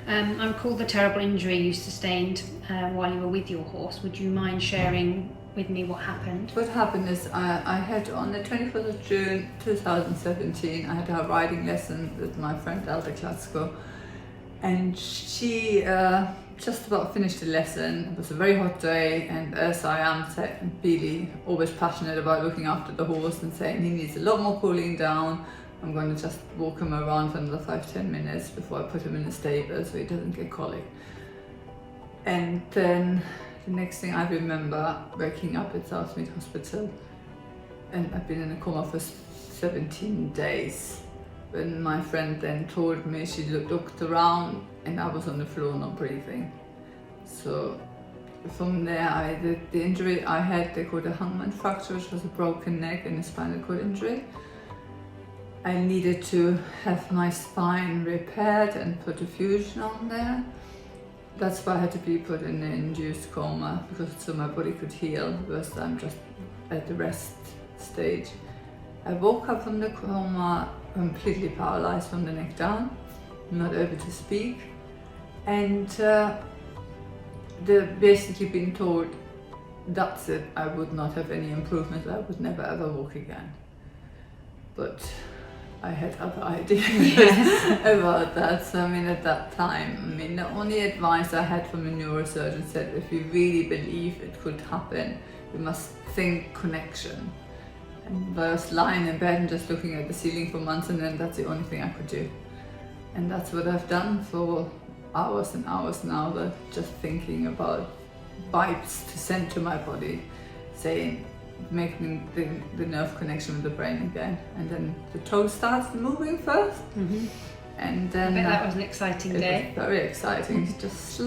I recall the terrible injury you sustained while you were with your horse. Would you mind sharing with me what happened? What happened is I had on the 24th of June 2017, I had a riding lesson with my friend Elda Klatsko, and she just about finished the lesson. It was a very hot day, and as I am really always passionate about looking after the horse and saying he needs a lot more cooling down, I'm going to just walk him around for another 5-10 minutes before I put him in the stable so he doesn't get colic. And then the next thing I remember, waking up at Southmead Hospital, and I've been in a coma for 17 days. When my friend then told me, she looked around and I was on the floor not breathing. So from there, the injury I had, they called a hangman fracture, which was a broken neck and a spinal cord injury. I needed to have my spine repaired and put a fusion on there. That's why I had to be put in an induced coma, because so my body could heal, because I'm just at the rest stage. I woke up from the coma completely paralyzed from the neck down, not able to speak, and they've basically been told that's it, I would not have any improvement, I would never ever walk again. But I had other ideas about that. So I mean, at that time, the only advice I had from a neurosurgeon said, if you really believe it could happen, you must think connection. And I was lying in bed and just looking at the ceiling for months, and then that's the only thing I could do. And that's what I've done for hours and hours now, that just thinking about vibes to send to my body, saying, making the nerve connection with the brain again, and then the toe starts moving first. Mm-hmm. And then I bet that was an exciting day. It was very exciting. Just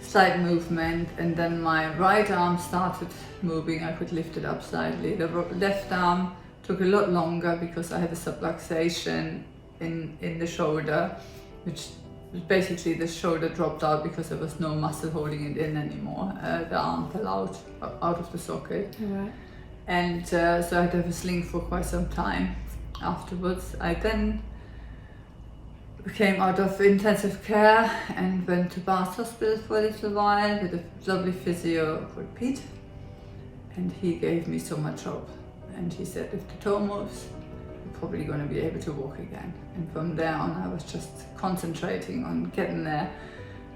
slight movement, and then my right arm started moving. I could lift it up slightly. The left arm took a lot longer because I had a subluxation in the shoulder, which basically the shoulder dropped out because there was no muscle holding it in anymore. The arm fell out of the socket. Right. And so I had to have a sling for quite some time afterwards. I then came out of intensive care and went to Bath Hospital for a little while with a lovely physio called Pete. And he gave me so much hope. And he said, if the toe moves, you're probably going to be able to walk again. And from there on, I was just concentrating on getting there.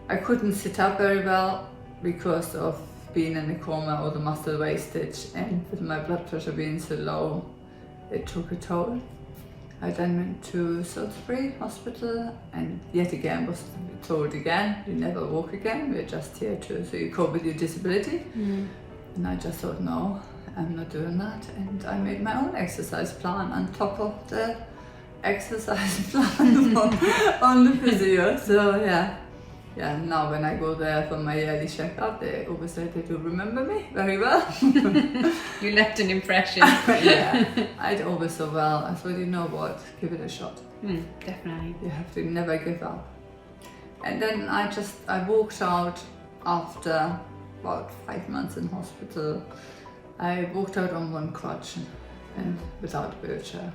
I couldn't sit up very well because of being in a coma or the muscle wastage, and with my blood pressure being so low, it took a toll. I then went to Salisbury Hospital and yet again was told again, you never walk again, we're just here so you cope with your disability. Mm. And I just thought, no, I'm not doing that. And I made my own exercise plan on top of the exercise plan on the physio. So yeah, now when I go there for my yearly checkup, they always say they do remember me very well. You left an impression. Yeah, I do always so well. I thought, you know what, give it a shot. Definitely. You have to never give up. And then I walked out after about 5 months in hospital. I walked out on one crutch and without a wheelchair.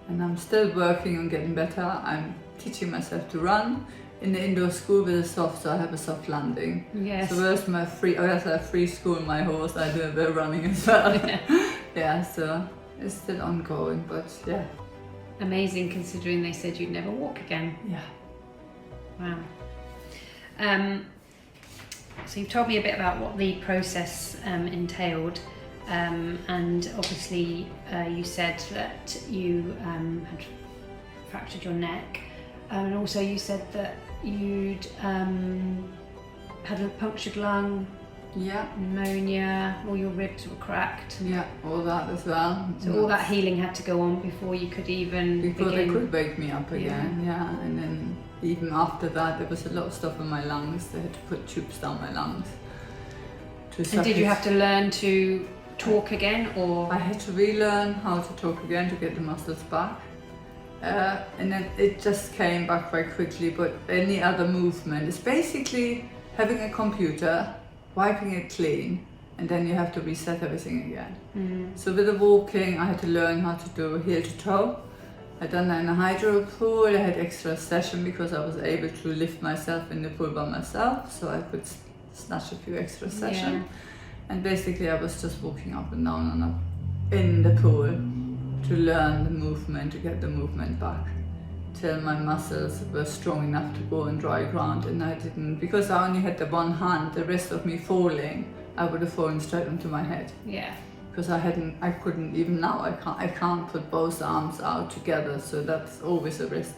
And I'm still working on getting better. I'm teaching myself to run in the indoor school with a soft, so I have a soft landing. Yes. So where's my free, I have free school in my horse, I do a bit of running as well. Yeah, so it's still ongoing, but yeah. Amazing considering they said you'd never walk again. Yeah. Wow. So you've told me a bit about what the process entailed, and obviously you said that you had fractured your neck, and also you said that you'd had a punctured lung, Yeah. pneumonia, all your ribs were cracked. Yeah, all that as well. So all that healing had to go on before you could even Before begin. they could wake me up again, yeah. And then even after that, there was a lot of stuff in my lungs. They had to put tubes down my lungs. And did you have to learn to talk again, or? I had to relearn how to talk again to get the muscles back. And then it just came back very quickly, but any other movement is basically having a computer, wiping it clean, and then you have to reset everything again. Mm. So with the walking, I had to learn how to do heel to toe, I'd done that in a hydro pool. I had extra session because I was able to lift myself in the pool by myself, so I could snatch a few extra sessions. And basically I was just walking up and down and up in the pool to learn the movement, to get the movement back, till my muscles were strong enough to go on dry ground. And I didn't, because I only had the one hand, the rest of me falling, I would have fallen straight onto my head. Yeah. Because I couldn't, even now I can't put both arms out together, so that's always a risk.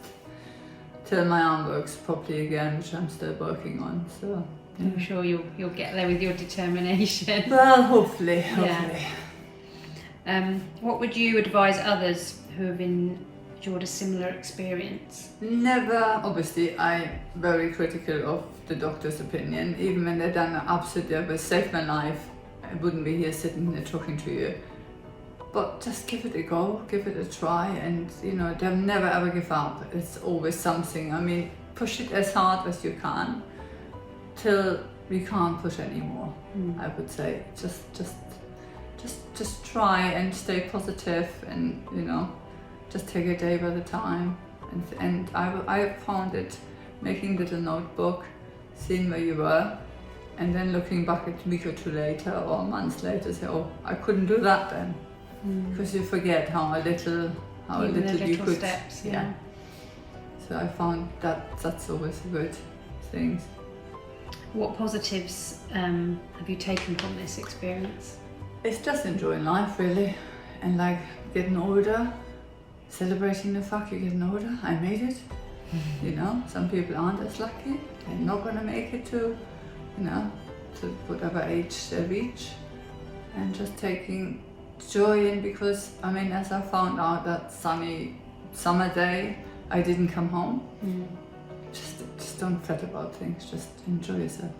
Till my arm works properly again, which I'm still working on, so. Yeah. I'm sure you'll get there with your determination. Well, hopefully. What would you advise others who have endured a similar experience? Never, obviously, I'm very critical of the doctor's opinion. Even when they've done absolutely, I've saved my life, I wouldn't be here sitting here talking to you. But just give it a go, give it a try, and they'll never ever give up. It's always something. I mean, push it as hard as you can till you can't push anymore. I would say just try and stay positive, and just take a day by the time. And I found it making a little notebook, seeing where you were, and then looking back a week or two later or months later, say, oh, I couldn't do that then, because you forget how little you could. Steps, yeah. So I found that's always a good thing. What positives have you taken from this experience? It's just enjoying life, really, and like getting older, celebrating the fact you're getting older. I made it. Some people aren't as lucky. They're not gonna make it to whatever age they reach, and just taking joy in, because as I found out that sunny summer day, I didn't come home. Just don't fret about things. Just enjoy yourself.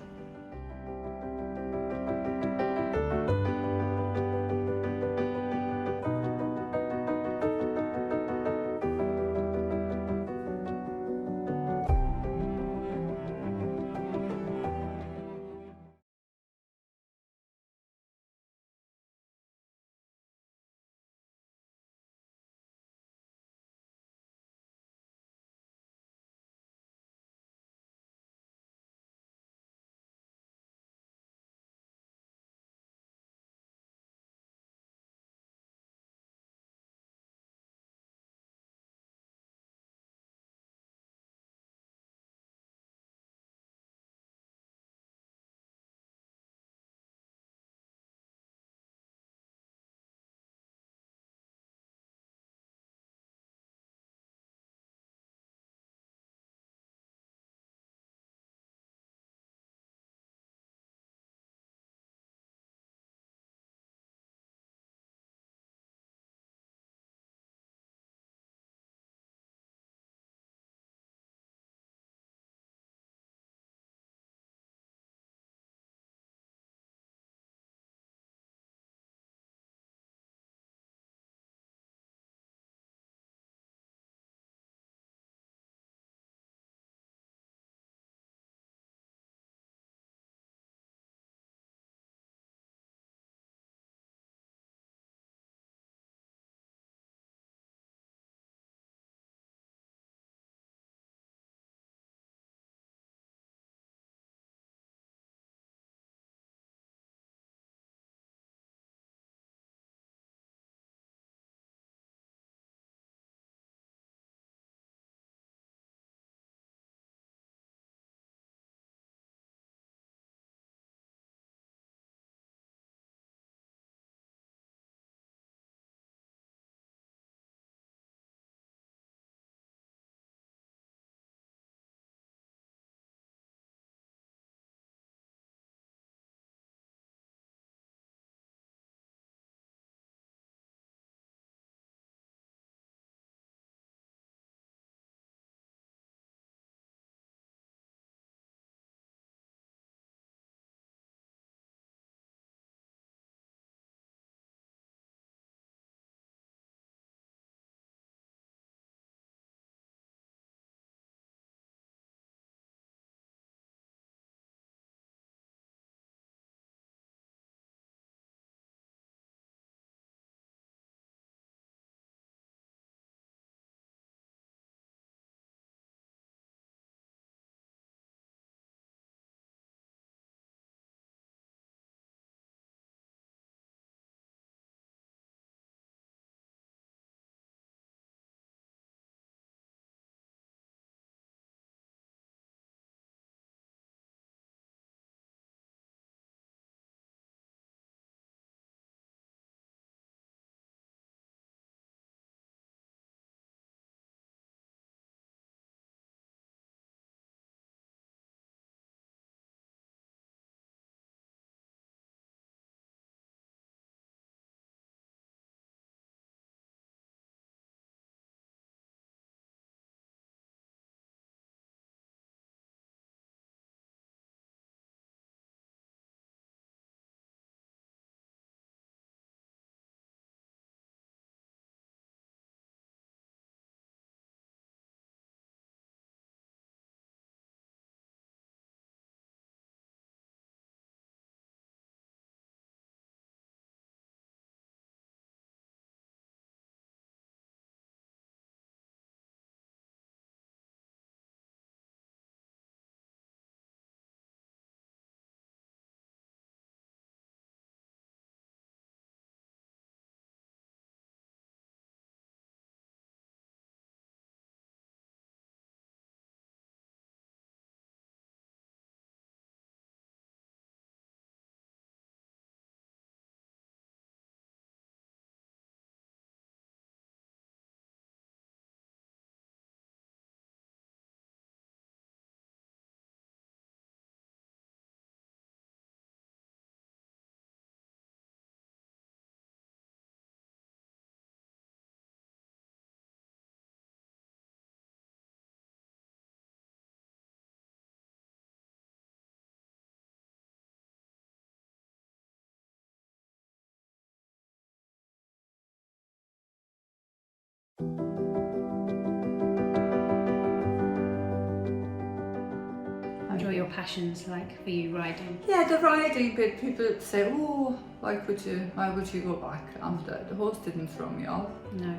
passions like for you riding? Yeah, the riding bit, people say, oh, why would you go back after? The horse didn't throw me off. No.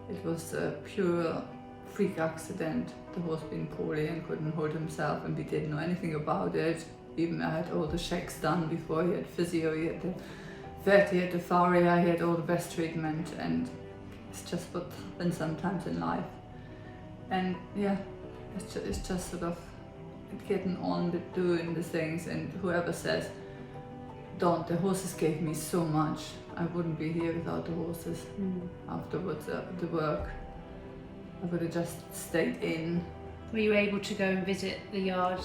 It was a pure freak accident. The horse being poorly and couldn't hold himself, and we didn't know anything about it. Even I had all the checks done before. He had physio, he had the vet, he had the farrier, he had all the best treatment, and it's just what happens sometimes in life. And yeah, it's just sort of getting on with doing the things, and whoever says, don't, the horses gave me so much. I wouldn't be here without the horses. Afterwards, the work, I would have just stayed in. Were you able to go and visit the yard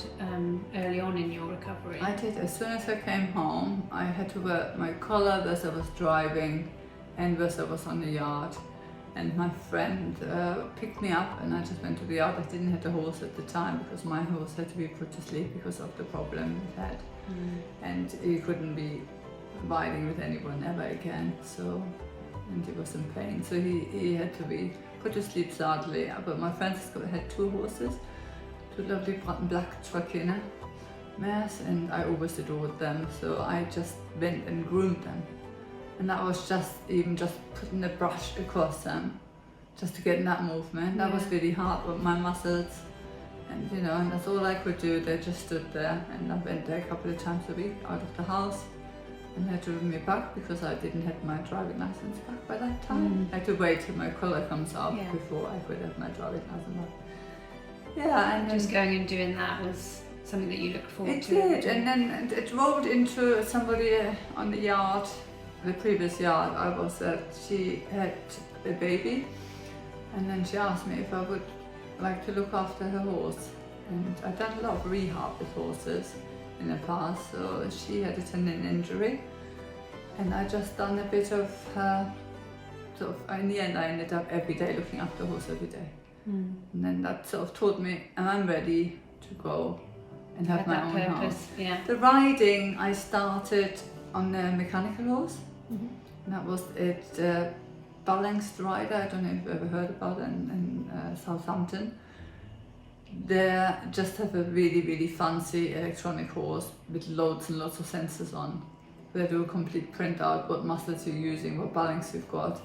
early on in your recovery? I did. As soon as I came home, I had to wear my collar as I was driving and as I was on the yard. And my friend picked me up, and I just went to the yard. I didn't have the horse at the time because my horse had to be put to sleep because of the problem he had. And he couldn't be riding with anyone ever again. So, and he was in pain. So he had to be put to sleep sadly. But my friends had 2 horses, 2 lovely black Trakehner mares, and I always adored them. So I just went and groomed them. And that was just putting the brush across them, just to get in that movement. That was really hard with my muscles, and and that's all I could do. They just stood there, and I went there a couple of times a week out of the house, and they had to bring me back because I didn't have my driving license back by that time. I had to wait till my collar comes up before I could have my driving license back. Yeah, and just going and doing that was something that you looked forward to. It did, and then it rolled into somebody on the yard. The previous yard I was at, she had a baby, and then she asked me if I would like to look after her horse. And I'd done a lot of rehab with horses in the past, so she had a tendon injury, and I just done a bit of in the end I ended up every day looking after the horse every day. And then that sort of taught me I'm ready to go and have my own purpose. horse. The riding I started on the mechanical horse. And that was at Balanced Rider. I don't know if you've ever heard about it in Southampton. They just have a really, really fancy electronic horse with loads and lots of sensors on. They do a complete printout, what muscles you're using, what balance you've got.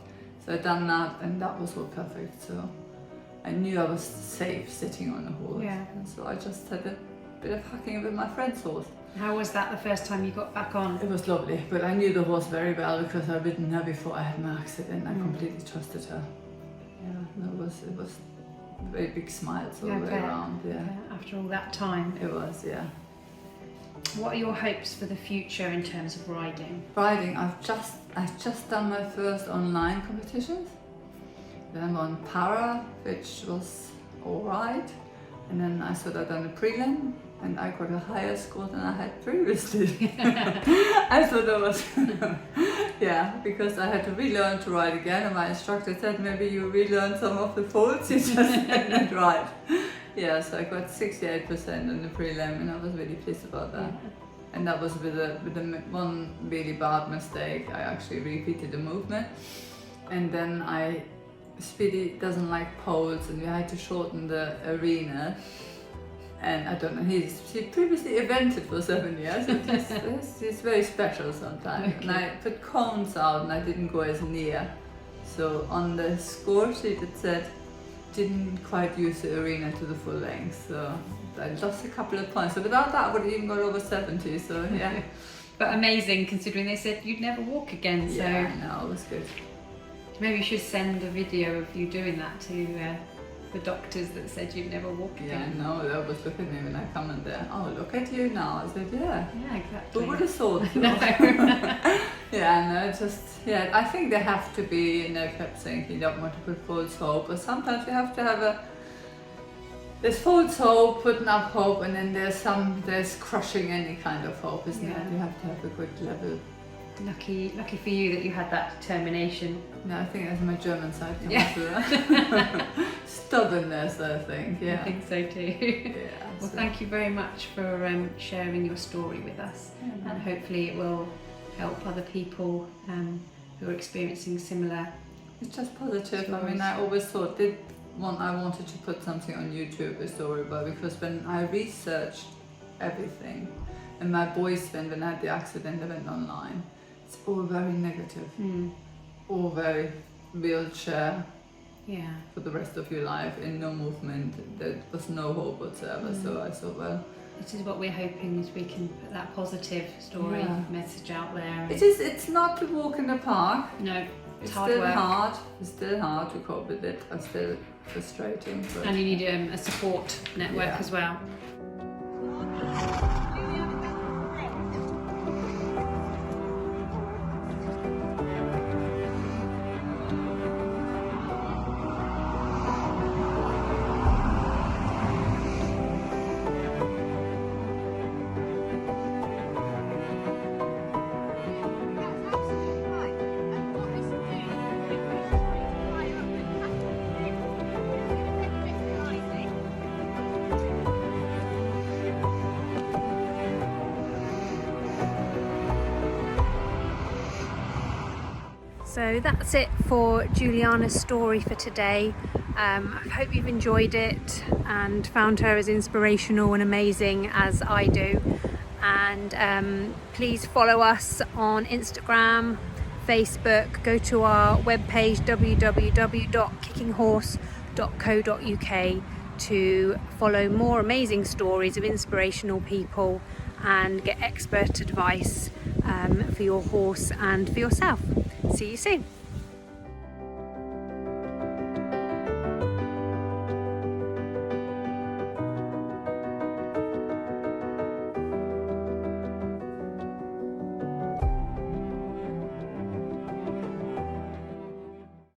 So I'd done that, and that was all perfect. So I knew I was safe sitting on a horse. And so I just had a bit of hacking with my friend's horse. How was that the first time you got back on? It was lovely, but I knew the horse very well because I'd ridden her before I had my accident. I completely trusted her. Yeah, it was very big smiles all the way around. After all that time. It was, yeah. What are your hopes for the future in terms of riding? Riding, I've just done my first online competitions. Then I'm on para, which was alright, and then I sort of done a prelim. And I got a higher score than I had previously. I thought that was, because I had to relearn to ride again, and my instructor said maybe you relearn some of the folds you just didn't ride. Yeah, so I got 68% in the prelim, and I was really pleased about that. And that was with one really bad mistake. I actually repeated the movement, and then Speedy doesn't like poles, and we had to shorten the arena. And I don't know, he previously evented for 7 years, and he's very special sometimes. And I put cones out and I didn't go as near. So on the score sheet it said, didn't quite use the arena to the full length. So I lost a couple of points. So without that I would have even got over 70, so yeah. But amazing considering they said you'd never walk again, so... Yeah, no, it was good. Maybe you should send a video of you doing that to the doctors that said you'd never walk again. Yeah, no, they always look at me when I come in there. Oh, look at you now. I said, yeah. Yeah, exactly. Who would have thought so? No. I think they have to be, kept saying you don't want to put false hope, but sometimes you have to have there's false hope, putting up hope, and then there's crushing any kind of hope, isn't it? You have to have a good level. Lucky for you that you had that determination. No, I think that's my German side coming through. Stubbornness, I think. Yeah, I think so too. Yeah. Well, thank you very much for sharing your story with us, and hopefully it will help other people who are experiencing similar. It's just positive. Stories. I mean, I always thought I wanted to put something on YouTube, a story about, because when I researched everything. And my boys, when I had the accident, they went online. It's all very negative, all very wheelchair Yeah. for the rest of your life, and no movement. There was no hope whatsoever. So I thought, well, Which is what we're hoping, is we can put that positive story Yeah. message out there. it's not to walk in the park. No, It's hard still work. hard. It's still hard to cope with it. It's still frustrating. But And you need a support network Yeah. as well. So that's it for Juliana's story for today. I hope you've enjoyed it and found her as inspirational and amazing as I do. And please follow us on Instagram, Facebook, go to our webpage www.kickinghorse.co.uk to follow more amazing stories of inspirational people and get expert advice for your horse and for yourself. See you soon.